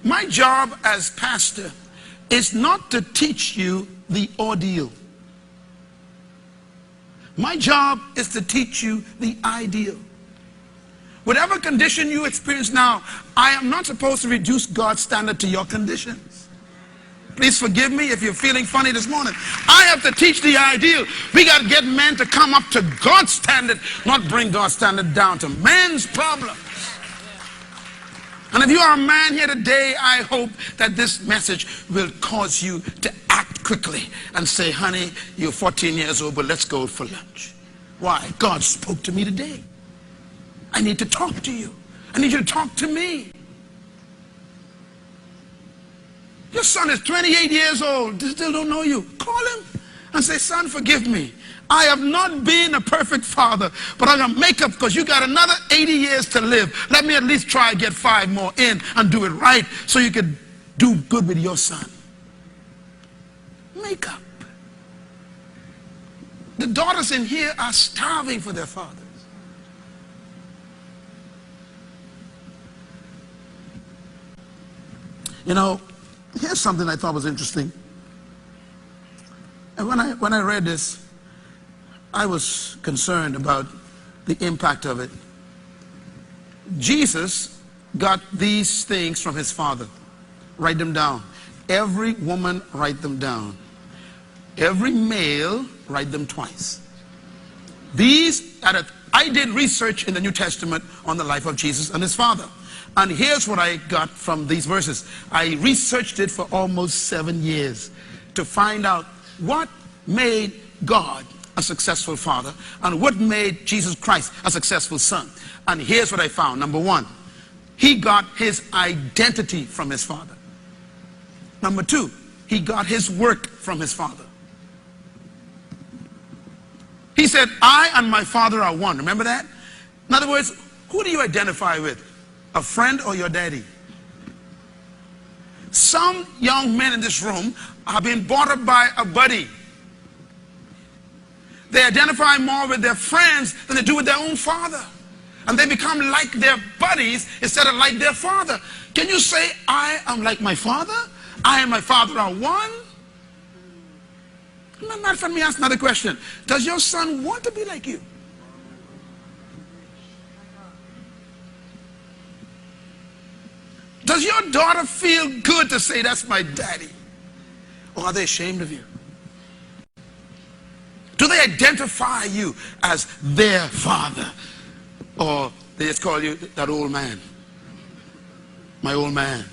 My job as pastor is not to teach you the ordeal. My job is to teach you the ideal. Whatever condition you experience now, I am not supposed to reduce God's standard to your conditions. Please forgive me if you're feeling funny this morning. I have to teach the ideal. We got to get men to come up to God's standard, not bring God's standard down to man's problems. And if you are a man here today, I hope that this message will cause you to act quickly and say, honey, you're 14 years old, but let's go for lunch. Why? God spoke to me today. I need to talk to you. I need you to talk to me. Your son is 28 years old. They still don't know you. Call him and say, son, forgive me. I have not been a perfect father, but I'm going to make up because you got another 80 years to live. Let me at least try and get 5 more in and do it right so you can do good with your son. Make up. The daughters in here are starving for their fathers. You know, here's something I thought was interesting. And when I read this, I was concerned about the impact of it. Jesus got these things from his father. Write them down. Every woman, write them down. Every male, write them twice. I did research in the New Testament on the life of Jesus and his father. And here's what I got from these verses. I researched it for almost 7 years to find out what made God a successful father and what made Jesus Christ a successful son. And here's what I found. Number 1, he got his identity from his father. Number 2, he got his work from his father. He said, I and my father are one. Remember that? In other words, who do you identify with? A friend or your daddy? Some young men in this room are being brought up by a buddy. They identify more with their friends than they do with their own father. And they become like their buddies instead of like their father. Can you say, I am like my father? I and my father are one? Matter of fact, let me ask another question. Does your son want to be like you? Does your daughter feel good to say, that's my daddy? Or are they ashamed of you? Do they identify you as their father? Or they just call you that old man? My old man.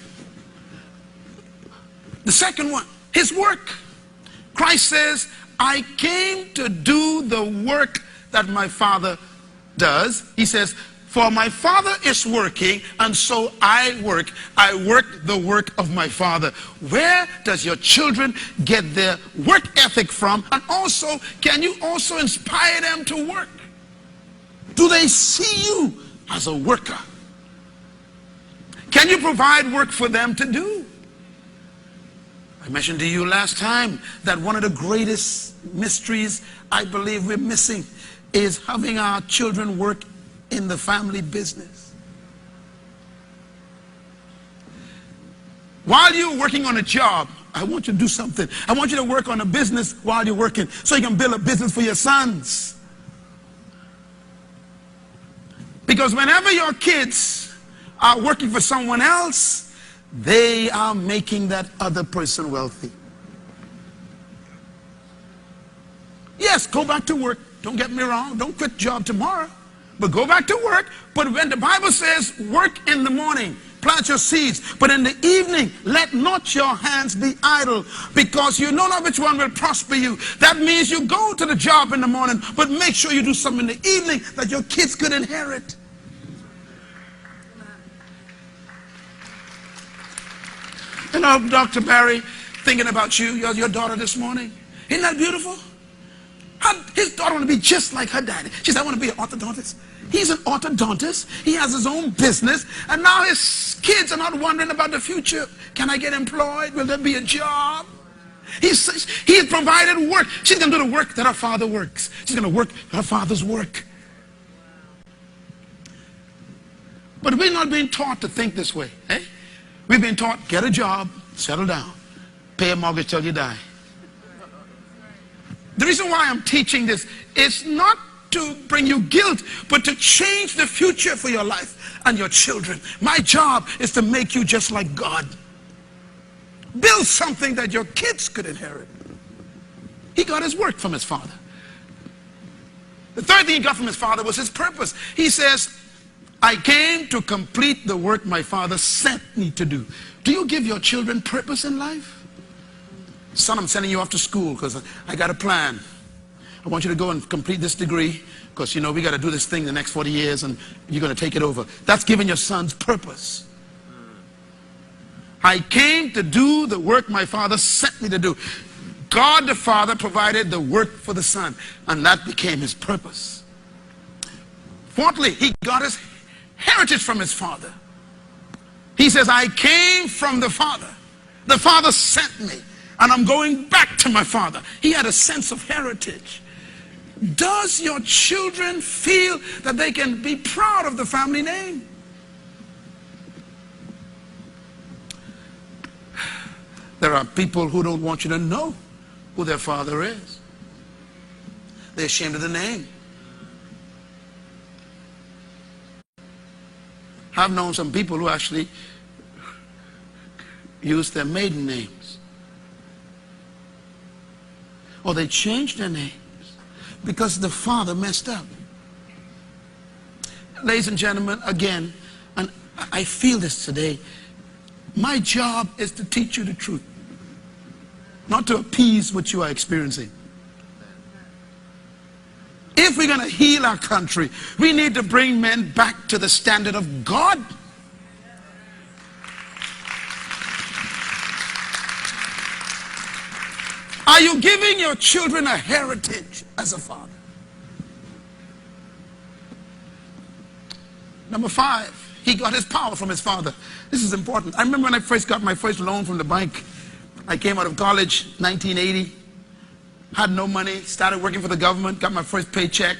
The second one, his work. Christ says, I came to do the work that my father does. He says, for my father is working, and so I work. I work the work of my father. Where does your children get their work ethic from? And also, can you also inspire them to work? Do they see you as a worker? Can you provide work for them to do? I mentioned to you last time that one of the greatest mysteries I believe we're missing is having our children work in the family business. While you're working on a job, I want you to do something. I want you to work on a business while you're working so you can build a business for your sons. Because whenever your kids are working for someone else, they are making that other person wealthy. Yes, go back to work. Don't get me wrong. Don't quit job tomorrow. But go back to work. But when the Bible says work in the morning, plant your seeds, but in the evening let not your hands be idle, because you know not which one will prosper you. That means you go to the job in the morning, but make sure you do something in the evening that your kids could inherit. You know, Dr. Barry, thinking about you, your daughter this morning. Isn't that beautiful? His daughter want to be just like her daddy. She said, I want to be an orthodontist. He's an orthodontist. He has his own business. And now his kids are not wondering about the future. Can I get employed? Will there be a job? He's provided work. She's going to do the work that her father works. She's going to work her father's work. But we're not being taught to think this way. Eh? We've been taught, get a job, settle down, pay a mortgage till you die. The reason why I'm teaching this is not to bring you guilt, but to change the future for your life and your children. My job is to make you just like God. Build something that your kids could inherit. He got his work from his father. The third thing he got from his father was his purpose. He says, I came to complete the work my father sent me to do. Do you give your children purpose in life? Son, I'm sending you off to school because I got a plan. I want you to go and complete this degree because, you know, we got to do this thing the next 40 years and you're going to take it over. That's giving your sons purpose. I came to do the work my father sent me to do. God the Father provided the work for the Son, and that became his purpose. Fourthly, he got his heritage from his father. He says, I came from the Father. The Father sent me, and I'm going back to my Father. He had a sense of heritage. Does your children feel that they can be proud of the family name? There are people who don't want you to know who their father is. They're ashamed of the name. I've known some people who actually use their maiden names. Or they changed their names because the father messed up. Ladies and gentlemen, again, and I feel this today, my job is to teach you the truth, not to appease what you are experiencing. If we're going to heal our country, we need to bring men back to the standard of God. Are you giving your children a heritage as a father? Number 5. He got his power from his father. This is important. I remember when I first got my first loan from the bank. I came out of college, 1980. Had no money, started working for the government, got my first paycheck.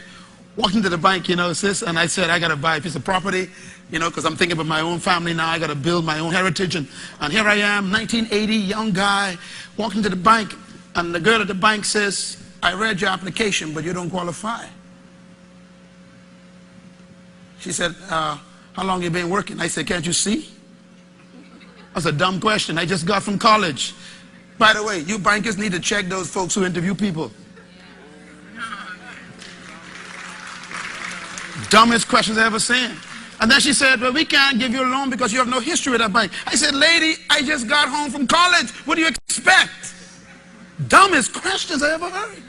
Walked into the bank, you know, sis, and I said, I got to buy a piece of property, you know, because I'm thinking about my own family now. I got to build my own heritage. And here I am, 1980, young guy, walking to the bank. And the girl at the bank says, I read your application, but you don't qualify. She said, how long you been working? I said, can't you see? That's a dumb question. I just got from college. By the way, you bankers need to check those folks who interview people. Dumbest questions I ever seen. And then she said, well, we can't give you a loan because you have no history with that bank. I said, lady, I just got home from college. What do you expect? Dumbest questions I ever heard.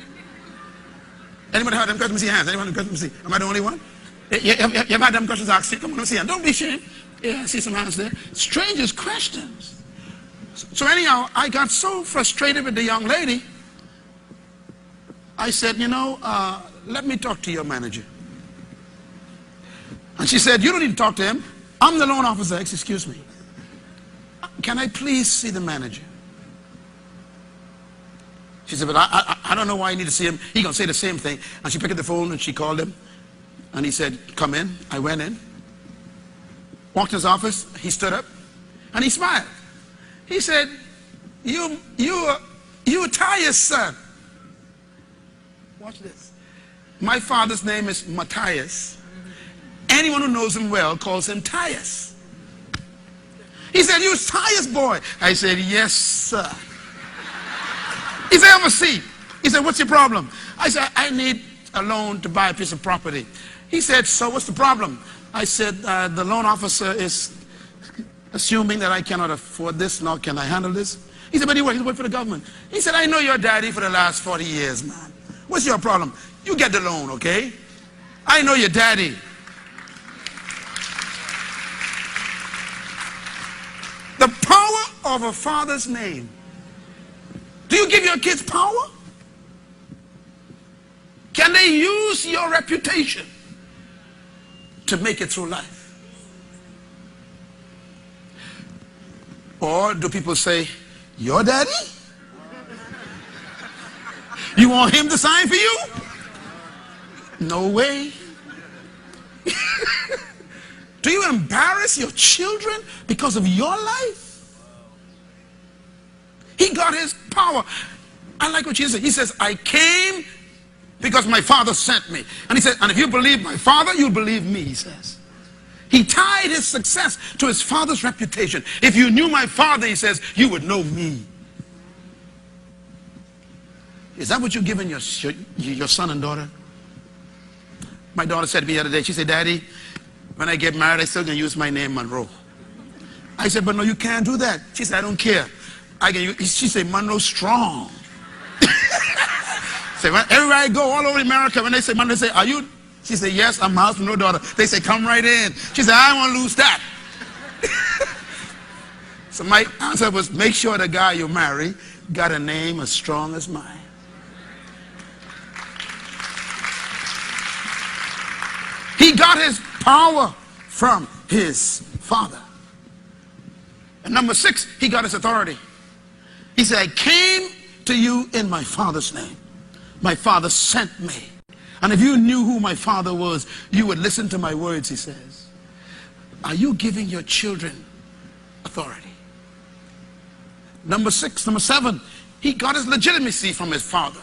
Anybody heard them questions? See hands. Anyone have questions? See? Am I the only one? You have had them questions asked? Come on, let's see. Don't be ashamed. Yeah, I see some hands there. Strangest questions. So anyhow, I got so frustrated with the young lady. I said, you know, let me talk to your manager. And she said, you don't need to talk to him. I'm the loan officer. Excuse me. Can I please see the manager? She said, but I don't know why you need to see him. He's going to say the same thing. And she picked up the phone and she called him. And he said, come in. I went in. Walked in his office. He stood up. And he smiled. He said, you Matthias' son. Watch this. My father's name is Matthias. Anyone who knows him well calls him Tias. He said, you Tias boy. I said, yes, sir. He said, have a seat. He said, what's your problem? I said, I need a loan to buy a piece of property. He said, so what's the problem? I said, the loan officer is assuming that I cannot afford this, nor can I handle this. He said, but he worked for the government. He said, I know your daddy for the last 40 years, man. What's your problem? You get the loan, okay? I know your daddy. The power of a father's name. Do you give your kids power? Can they use your reputation to make it through life? Or do people say, your daddy? You want him to sign for you? No way. Do you embarrass your children because of your life? He got his power. I like what Jesus said. He says, I came because my Father sent me. And he said, and if you believe my Father, you'll believe me, he says. He tied his success to his Father's reputation. If you knew my Father, he says, you would know me. Is that what you're giving your son and daughter? My daughter said to me the other day, she said, Daddy, when I get married, I'm still going to use my name, Munroe. I said, but no, you can't do that. She said, I don't care. She said, Munroe strong. So everywhere I go, all over America, when they say Munroe, they say, are you? She said, yes, I'm Myles Munroe daughter. They say, come right in. She said, I don't want to lose that. So my answer was, make sure the guy you marry got a name as strong as mine. He got his power from his Father. And number 6, he got his authority. He said, I came to you in my Father's name. My Father sent me. And if you knew who my Father was, you would listen to my words, he says. Are you giving your children authority? Number 7, he got his legitimacy from his Father.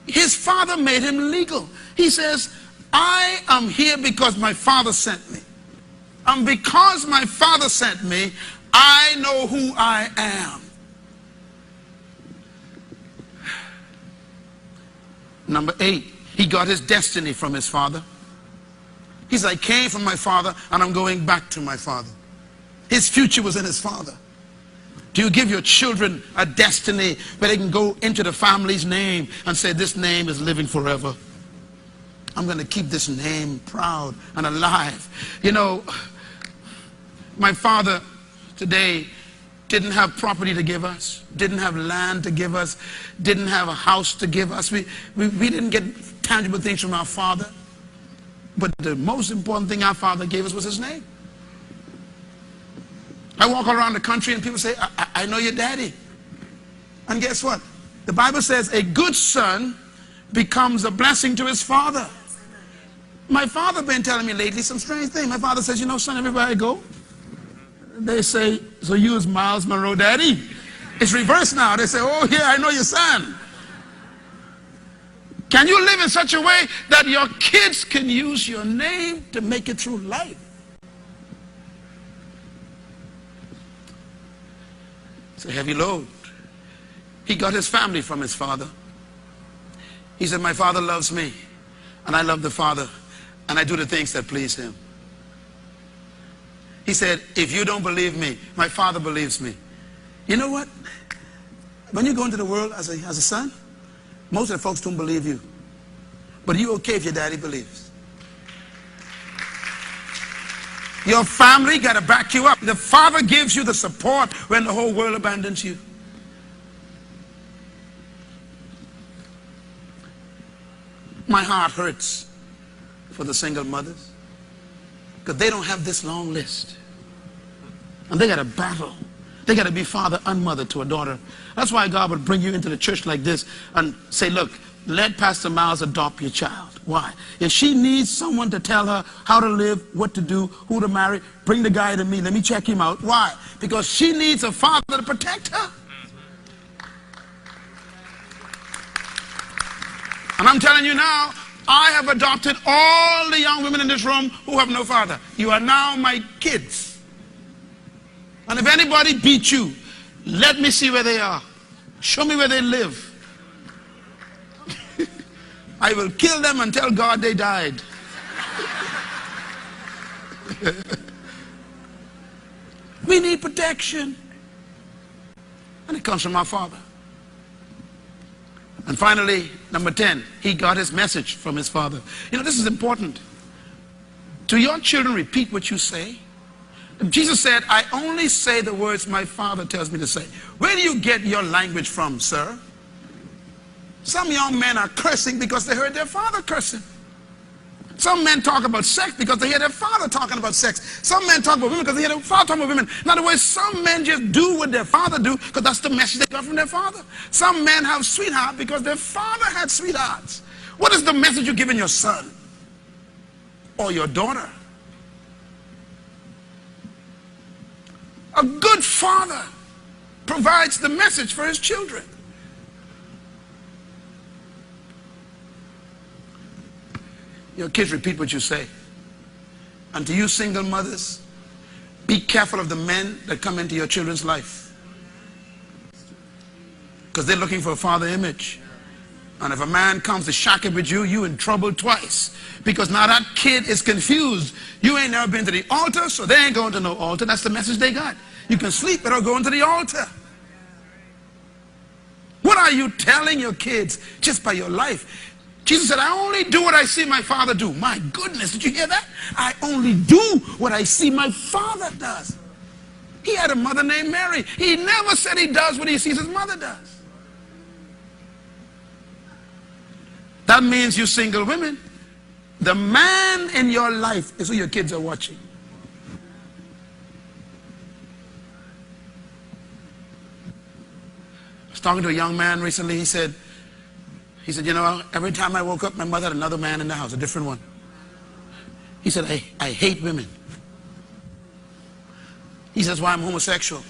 His Father made him legal. He says, I am here because my Father sent me. And because my Father sent me, I know who I am. Number 8, he got his destiny from his Father. He said, I came from my Father and I'm going back to my Father. His future was in his Father. Do you give your children a destiny where they can go into the family's name and say, this name is living forever? I'm going to keep this name proud and alive. You know, my father today didn't have property to give us, didn't have land to give us, didn't have a house to give us. We didn't get tangible things from our father. But the most important thing our father gave us was his name. I walk around the country and people say, I know your daddy. And guess what? The Bible says a good son becomes a blessing to his father. My father been telling me lately some strange thing. My father says, you know, son, everywhere I go, they say, so you is Myles Munroe daddy? It's reversed now. They say, oh yeah, I know your son. Can you live in such a way that your kids can use your name to make it through life? It's a heavy load. He got his family from his father. He said, my father loves me, and I love the Father, and I do the things that please him. He said, if you don't believe me, my Father believes me. You know what? When you go into the world as a son, most of the folks don't believe you. But are you okay if your daddy believes? Your family got to back you up. The Father gives you the support when the whole world abandons you. My heart hurts for the single mothers because they don't have this long list. And they got to battle. They got to be father and mother to a daughter. That's why God would bring you into the church like this and say, look, let Pastor Myles adopt your child. Why? If she needs someone to tell her how to live, what to do, who to marry, bring the guy to me. Let me check him out. Why? Because she needs a father to protect her. And I'm telling you now, I have adopted all the young women in this room who have no father. You are now my kids. And if anybody beats you, let me see where they are. Show me where they live. I will kill them and tell God they died. We need protection. And it comes from our Father. And finally, number 10, he got his message from his Father. You know, this is important. Do your children repeat what you say? Jesus said, I only say the words my Father tells me to say. Where do you get your language from, sir? Some young men are cursing because they heard their father cursing. Some men talk about sex because they hear their father talking about sex. Some men talk about women because they hear their father talking about women. In other words, some men just do what their father do because that's the message they got from their father. Some men have sweethearts because their father had sweethearts. What is the message you're giving your son or your daughter? A good father provides the message for his children. Your kids repeat what you say. And to you single mothers, be careful of the men that come into your children's life, because they're looking for a father image. And if a man comes to shack it with you, you in trouble twice, because now that kid is confused. You ain't never been to the altar, so they ain't going to no altar. That's the message they got. You can sleep without going to the altar. What are you telling your kids just by your life? Jesus said, I only do what I see my Father do. My goodness, did you hear that? I only do what I see my Father does. He had a mother named Mary. He never said he does what he sees his mother does. That means you single women, the man in your life is who your kids are watching. I was talking to a young man recently. He said, you know, every time I woke up, my mother had another man in the house, a different one. He said, I hate women. He says, why I'm homosexual.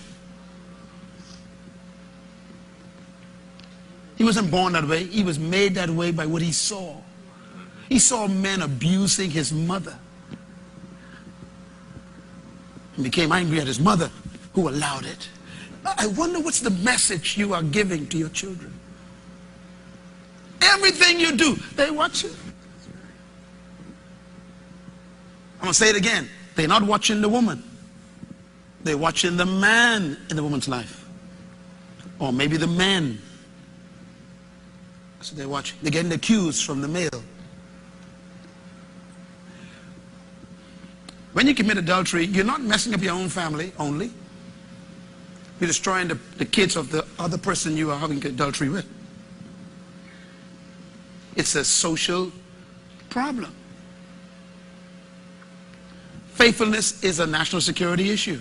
He wasn't born that way. He was made that way by what he saw. He saw men abusing his mother. And became angry at his mother, who allowed it. I wonder what's the message you are giving to your children. Everything you do, they watch it. I'm going to say it again. They're not watching the woman. They're watching the man in the woman's life. Or maybe the men. So they're watching. They're getting the cues from the male. When you commit adultery, you're not messing up your own family only. You're destroying the kids of the other person you are having adultery with. It's a social problem. Faithfulness is a national security issue.